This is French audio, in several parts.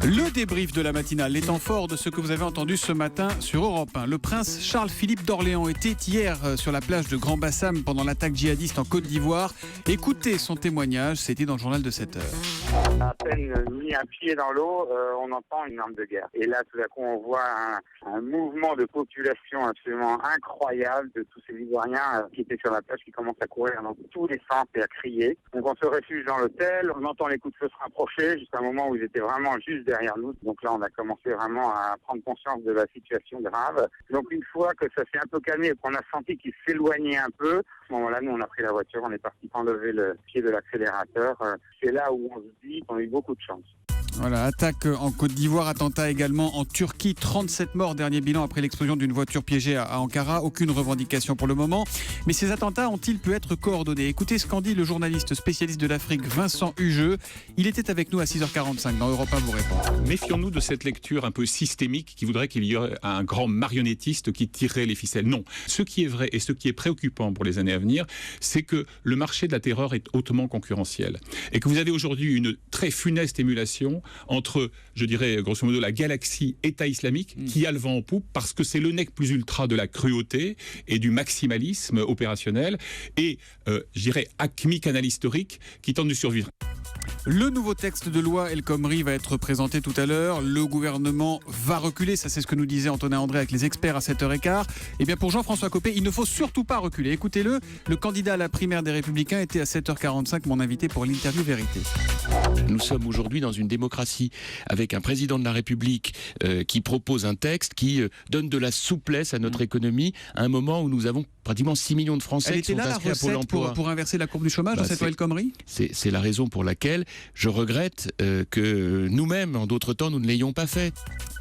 Le débrief de la matinale, les temps forts de ce que vous avez entendu ce matin sur Europe 1. Le prince Charles-Philippe d'Orléans était hier sur la plage de Grand Bassam pendant l'attaque djihadiste en Côte d'Ivoire. Écoutez son témoignage, c'était dans le journal de 7 heures. À peine mis un pied dans l'eau, on entend une arme de guerre. Et là, tout à coup, on voit un mouvement de population absolument incroyable de tous ces Ivoiriens qui étaient sur la plage, qui commencent à courir dans tous les sens et à crier. Donc on se réfugie dans l'hôtel, on entend les coups de feu se rapprocher jusqu'à un moment où ils étaient vraiment juste derrière nous. Donc là, on a commencé vraiment à prendre conscience de la situation grave. Donc une fois que ça s'est un peu calmé et qu'on a senti qu'ils s'éloignaient un peu, à ce moment-là, nous, on a pris la voiture, on est parti enlever le pied de l'accélérateur. C'est là où on se dit qu'on a eu beaucoup de chance. Voilà, attaque en Côte d'Ivoire, attentat également en Turquie, 37 morts, dernier bilan après l'explosion d'une voiture piégée à Ankara, aucune revendication pour le moment. Mais ces attentats ont-ils pu être coordonnés? Écoutez ce qu'en dit le journaliste spécialiste de l'Afrique Vincent Hugeux. Il était avec nous à 6h45 dans Europe 1 vous répond. Méfions-nous de cette lecture un peu systémique qui voudrait qu'il y ait un grand marionnettiste qui tirerait les ficelles. Non, ce qui est vrai et ce qui est préoccupant pour les années à venir, c'est que le marché de la terreur est hautement concurrentiel et que vous avez aujourd'hui une très funeste émulation entre, je dirais, grosso modo, la galaxie État islamique qui a le vent en poupe parce que c'est le nec plus ultra de la cruauté et du maximalisme opérationnel et, je dirais, Acme Canal historique qui tente de survivre. Le nouveau texte de loi El Khomri va être présenté tout à l'heure. Le gouvernement va reculer, ça c'est ce que nous disait Antonin André avec les experts à 7h15. Et bien pour Jean-François Copé, il ne faut surtout pas reculer. Écoutez-le, le candidat à la primaire des Républicains était à 7h45 mon invité pour l'interview Vérité. Nous sommes aujourd'hui dans une démocratie avec un président de la République qui propose un texte qui donne de la souplesse à notre économie à un moment où nous avons pratiquement 6 millions de Français qui sont inscrits à Pôle emploi. Pour inverser la courbe du chômage dans cette loi El Khomri ? C'est la raison pour laquelle je regrette que nous-mêmes, en d'autres temps, nous ne l'ayons pas fait.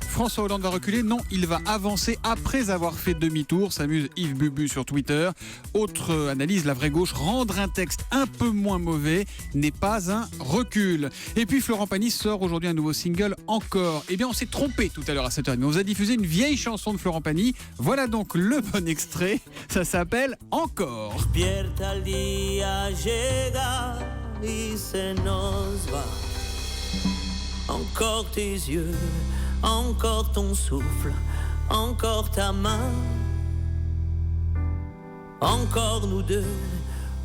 François Hollande va reculer? Non, il va avancer après avoir fait demi-tour, s'amuse Yves Bubu sur Twitter. Autre analyse, la vraie gauche, rendre un texte un peu moins mauvais n'est pas un recul. Et puis Florent Pagny sort aujourd'hui un nouveau single, Encore. Eh bien on s'est trompé tout à l'heure à 7h30, on vous a diffusé une vieille chanson de Florent Pagny. Voilà donc le bon extrait, ça s'appelle Encore. Despierta el día, llega y se nos va. Encore tes yeux, encore ton souffle, encore ta main. Encore nous deux,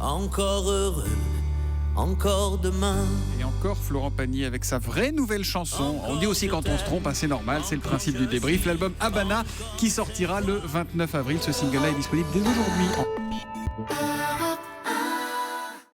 encore heureux, encore demain. Et encore Florent Pagny avec sa vraie nouvelle chanson. On dit aussi quand on se trompe, c'est normal, c'est le principe du débrief. L'album Habana qui sortira le 29 avril. Ce single-là est disponible dès aujourd'hui.